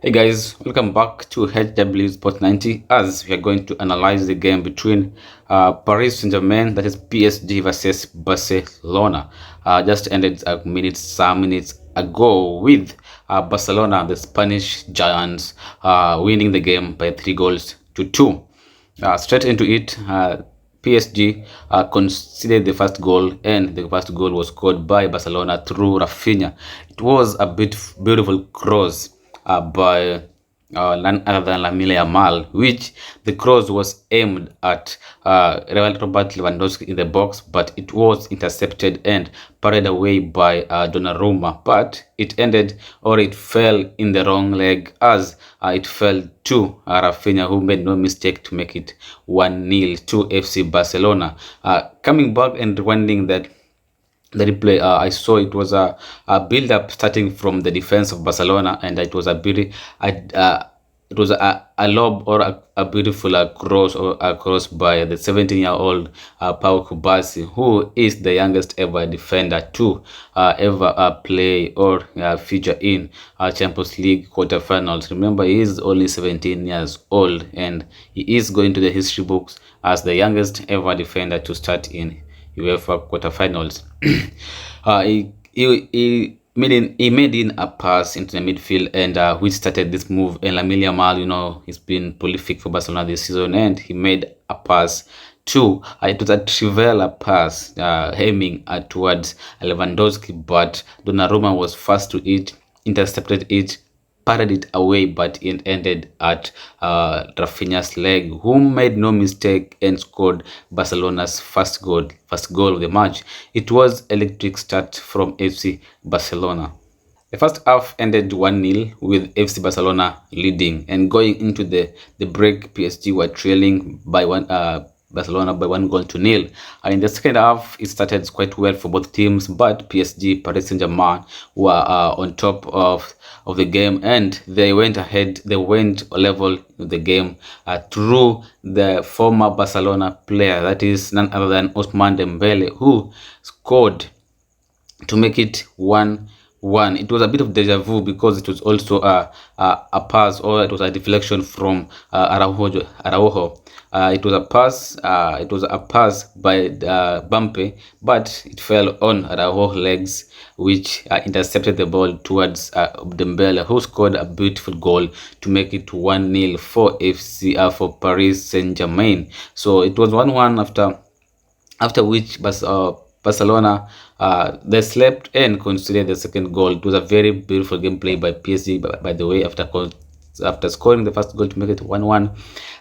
Hey guys, welcome back to HW Sport 90 as we are going to analyze the game between Paris Saint-Germain, that is PSG versus Barcelona. Just ended some minutes ago with Barcelona, the Spanish giants, winning the game by 3 goals to 2. Straight into it, PSG conceded the first goal, and the first goal was scored by Barcelona through Raphinha. It was a beautiful cross by none other than Lamine Yamal, which the cross was aimed at Robert Lewandowski in the box, but it was intercepted and parried away by Donnarumma. But it ended, or it fell in the wrong leg as it fell to Raphinha, who made no mistake to make it 1-0 to FC Barcelona. Coming back and rewinding that the replay, I saw it was a build up starting from the defense of Barcelona, and it was it was a lob or a beautiful cross or a cross by the 17-year-old Pau Kubasi, who is the youngest ever defender to ever play or feature in Champions League quarterfinals. Remember, he is only 17 years old, and he is going to the history books as the youngest ever defender to start in UEFA quarterfinals. He made in a pass into the midfield, and which started this move. And Lamine Yamal, he's been prolific for Barcelona this season, and he made a pass to it was a trivial pass aiming towards Lewandowski, but Donnarumma was fast to it, intercepted it, parried it away, but it ended at Raphinha's leg, who made no mistake and scored Barcelona's first goal of the match. It was electric start from FC Barcelona. The first half ended 1-0 with FC Barcelona leading, and going into the break, PSG were trailing by Barcelona by 1 goal to 0. In the second half, it started quite well for both teams, but PSG, Paris Saint-Germain were on top of the game, and they went ahead. They went level with the game through the former Barcelona player, that is none other than Ousmane Dembele, who scored to make it 1-1. It was a bit of deja vu because it was also a pass, or it was a deflection from Araujo. It was a pass. It was a pass by Bampe, but it fell on Araujo's legs, which intercepted the ball towards Dembele, who scored a beautiful goal to make it 1-0 for for Paris Saint-Germain. So it was 1-1 after which Barcelona they slept and conceded the second goal. It was a very beautiful gameplay by PSG. By the way, after scoring the first goal to make it 1-1,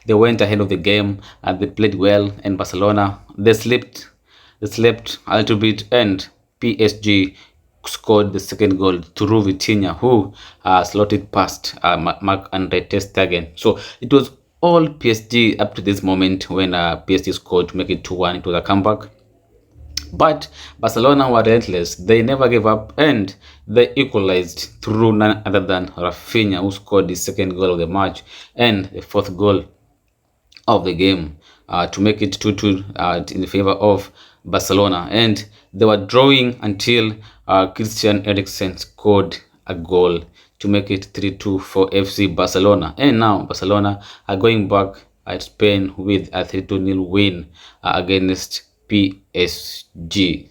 they went ahead of the game and they played well. And Barcelona they slept a little bit, and PSG scored the second goal through Raphinha, who slotted past Marc-Andre ter Stegen. So it was all PSG up to this moment when PSG scored to make it 2-1. It was a comeback. But Barcelona were relentless. They never gave up, and they equalized through none other than Raphinha, who scored the second goal of the match and the fourth goal of the game to make it 2-2 in favor of Barcelona. And they were drawing until Christian Eriksen scored a goal to make it 3-2 for FC Barcelona. And now Barcelona are going back at Spain with a 3-2 win against PSG.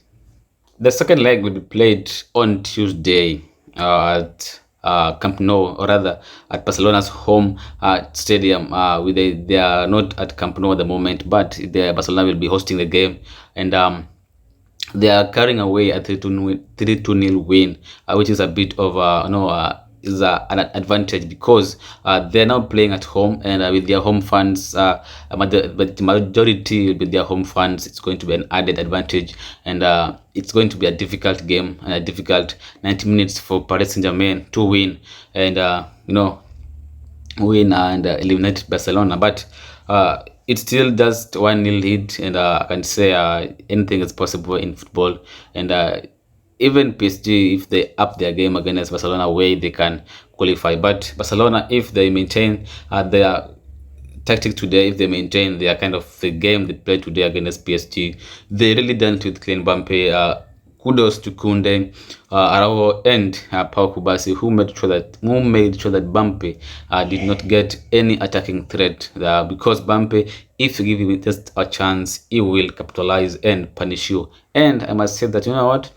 The second leg will be played on Tuesday at Camp Nou, or rather at Barcelona's home stadium. They are not at Camp Nou at the moment, but Barcelona will be hosting the game, and they are carrying away a 3-2 win, which is a bit of is an advantage because they're now playing at home, and with their home fans, but the majority with their home fans, it's going to be an added advantage, and it's going to be a difficult game and a difficult 90 minutes for Paris Saint-Germain to win and win and eliminate Barcelona. But it's still just 1-0 lead, and I can say anything is possible in football. And even PSG, if they up their game against Barcelona away, they can qualify. But Barcelona, if they maintain their tactic today, if they maintain their kind of the game they played today against PSG, they really dealt with Kylian Mbappe, kudos to Kunde, Araujo, and Pau Kubasi, who made sure that Bampe did not get any attacking threat. Because Bampe, if you give him just a chance, he will capitalize and punish you. And I must say that, you know what,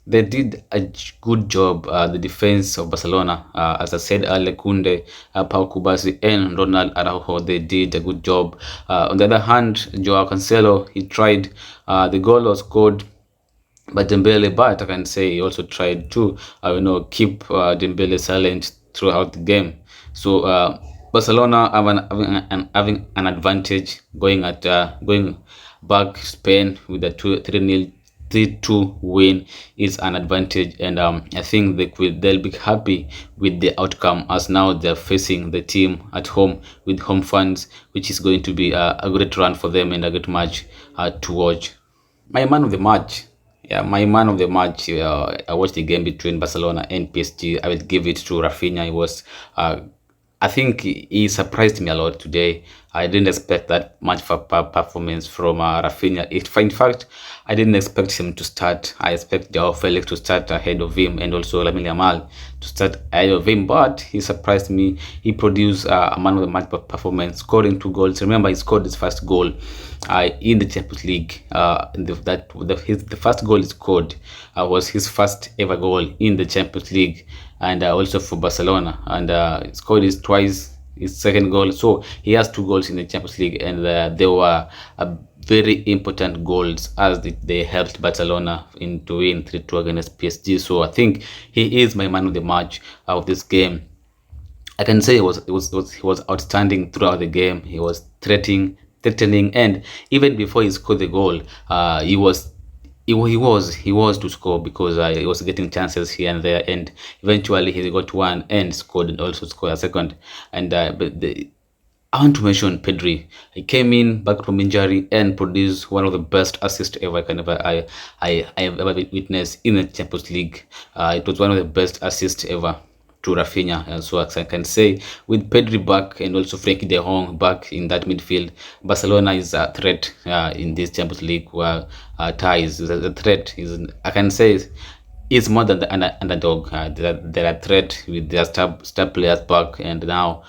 they did a good job, the defense of Barcelona. As I said earlier, Kunde, Pau Kubasi, and Ronald Araujo, they did a good job. On the other hand, Joao Cancelo, he tried. The goal was scored by Dembele, but I can say he also tried to, keep Dembele silent throughout the game. So Barcelona having an advantage going back Spain with a 3-2 win is an advantage, and I think they'll be happy with the outcome, as now they're facing the team at home with home fans, which is going to be a great run for them and a great match to watch. My man of the match. Yeah, my man of the match. I watched the game between Barcelona and PSG. I would give it to Raphinha. I think he surprised me a lot today. I didn't expect that much for performance from Raphinha. In fact, I didn't expect him to start. I expect Joao Felix to start ahead of him, and also Lamine Yamal to start ahead of him. But he surprised me. He produced a man of the match performance, scoring 2 goals. Remember, he scored his first goal in the Champions League. The first goal he scored was his first ever goal in the Champions League, and also for Barcelona, and scored his second goal. So he has 2 goals in the Champions League, and they were very important goals, as they helped Barcelona to win 3-2 against PSG. So I think he is my man of the match of this game. I can say he was outstanding throughout the game. He was threatening, and even before he scored the goal, he was to score, because he was getting chances here and there, and eventually he got one and scored, and also scored a second. And I want to mention Pedri. He came in back from injury and produced one of the best assists ever I have ever witnessed in the Champions League. It was one of the best assists ever to Raphinha. And so as I can say, with Pedri back and also Frenkie de Jong back in that midfield, Barcelona is a threat in this Champions League, where ties the threat is, I can say, is more than the underdog. They're a threat with their star players back, and now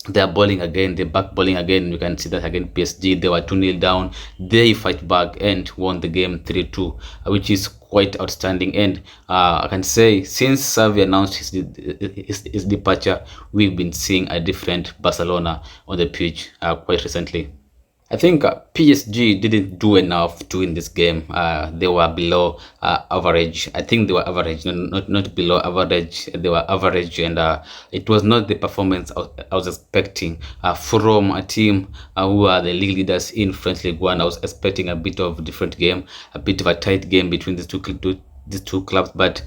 they're balling again, they're back balling again. You can see that again, PSG, they were 2-0 down, they fight back and won the game 3-2, which is quite outstanding. And I can say, since Xavi announced his departure, we've been seeing a different Barcelona on the pitch quite recently. I think PSG didn't do enough to win this game. They were below average. I think they were average, not below average. They were average, and it was not the performance I was expecting from a team who are the league leaders in French League One. I was expecting a bit of a different game, a bit of a tight game between these two clubs, but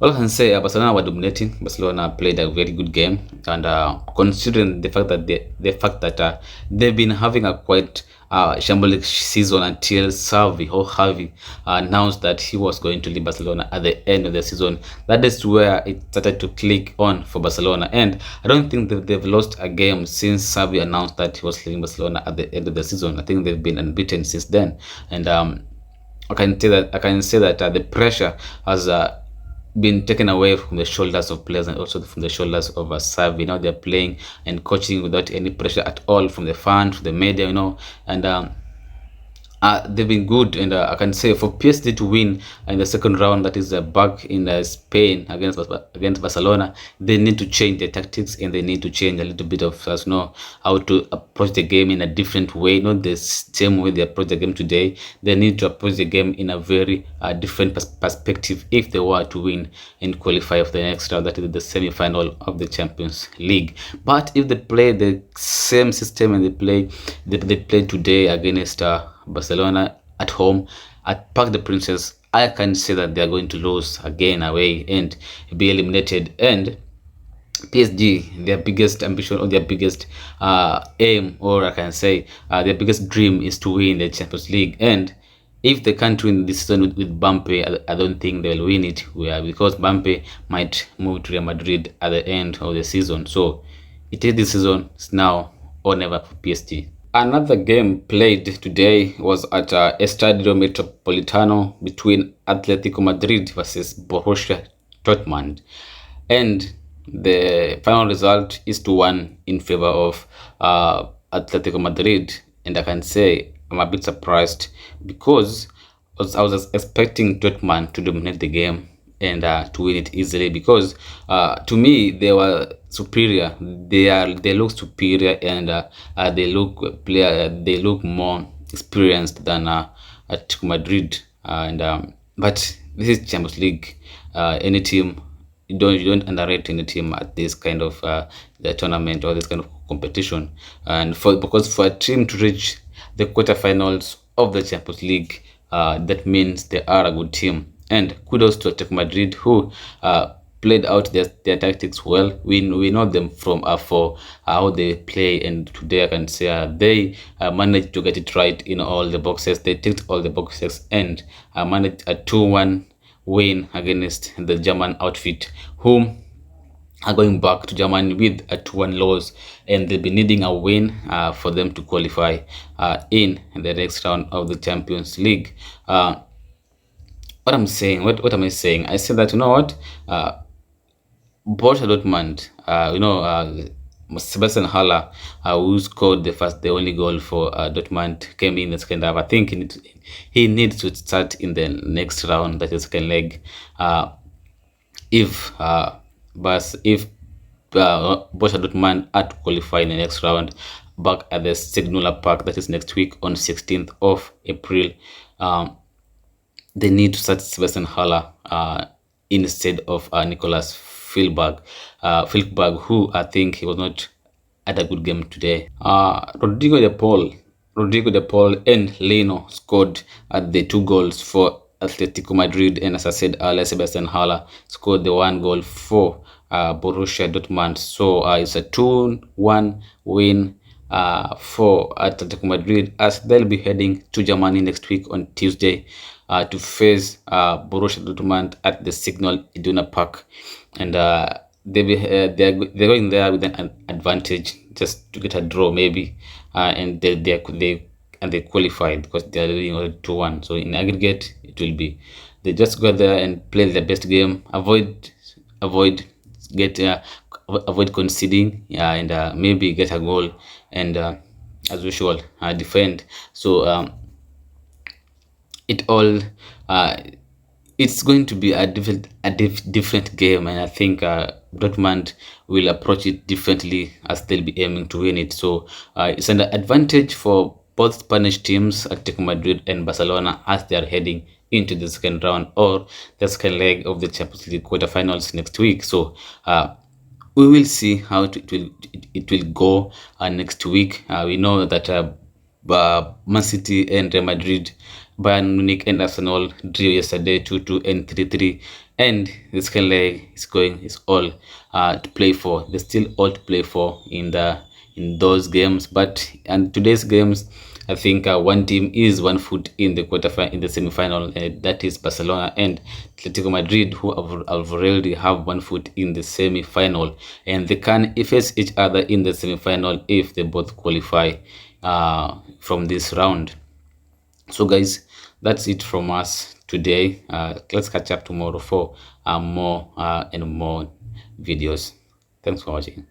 all I can say, Barcelona were dominating. Barcelona played a very good game, and considering the fact that they've been having a quite shambolic season until Xavi announced that he was going to leave Barcelona at the end of the season. That is where it started to click on for Barcelona, and I don't think that they've lost a game since Xavi announced that he was leaving Barcelona at the end of the season. I think they've been unbeaten since then, and I can say that the pressure has been taken away from the shoulders of players, and also from the shoulders of Xavi. Now they're playing and coaching without any pressure at all from the fans, from the media, and they've been good. And I can say, for PSG to win in the second round, that is back in Spain against Barcelona, they need to change their tactics, and they need to change a little bit of how to approach the game in a different way, not the same way they approach the game today. They need to approach the game in a very different perspective if they were to win and qualify for the next round, that is the semi-final of the Champions League. But if they play the same system and they play today against Barcelona at home at Parc des Princes, I can say that they are going to lose again away and be eliminated. And PSG, their biggest ambition, or their biggest aim, or I can say their biggest dream, is to win the Champions League. And if they can't win this season with Bampe, I don't think they'll win it, because Bampe might move to Real Madrid at the end of the season. So it is this season. It's now or never for PSG. Another game played today was at Estadio Metropolitano between Atletico Madrid versus Borussia Dortmund, and the final result is 2-1 in favor of Atletico Madrid. And I can say I'm a bit surprised because I was expecting Dortmund to dominate the game and to win it easily, because to me they were superior. They look superior, and they look more experienced than Atletico Madrid. And but this is Champions League. Any team, you don't underrate any team at this kind of the tournament or this kind of competition. And because for a team to reach the quarterfinals of the Champions League, that means they are a good team. And kudos to Atletico Madrid, who played out their tactics well. We know them from for how they play, and today I can say they managed to get it right in all the boxes. They ticked all the boxes and managed a 2-1 win against the German outfit, whom are going back to Germany with a 2-1 loss, and they'll be needing a win for them to qualify in the next round of the Champions League. What am I saying? I said that, you know what, Borussia Dortmund, Sebastian Haller, who scored the only goal for Dortmund, came in the second half. I think he needs to start in the next round, that is second leg. If if Borussia Dortmund are to qualify in the next round back at the Signal Park, that is next week on 16th of April, they need to start Sebastian Haller instead of Nicolas Filberg, who I think he was not at a good game today. Rodrigo de Paul and Leno scored the two goals for Atletico Madrid, and as I said earlier, Sebastian Haller scored the one goal for Borussia Dortmund. So it's a 2-1 win for Atletico Madrid, as they'll be heading to Germany next week on Tuesday to face Borussia Dortmund at the Signal Iduna Park, and they're going there with an advantage, just to get a draw maybe, and they qualified because they are leading already 2-1. So in aggregate, it will be they just go there and play the best game, avoid get avoid conceding, and maybe get a goal, and as usual defend. So it all it's going to be a different game, and I think Dortmund will approach it differently, as they'll be aiming to win it. So it's an advantage for both Spanish teams, Atletico Madrid and Barcelona, as they are heading into the second round or the second leg of the Champions League quarterfinals next week. So we will see how it will go next week. We know that Man City and Real Madrid, Bayern Munich and Arsenal drew yesterday 2-2 and 3-3, and the second leg is all to play for. There's still all to play for in those games, but and today's games, I think one team is 1 foot in the in the semi-final, and that is Barcelona and Atletico Madrid, who have already have 1 foot in the semi-final, and they can face each other in the semi-final if they both qualify from this round. So guys, that's it from us today. Let's catch up tomorrow for more and more videos. Thanks for watching.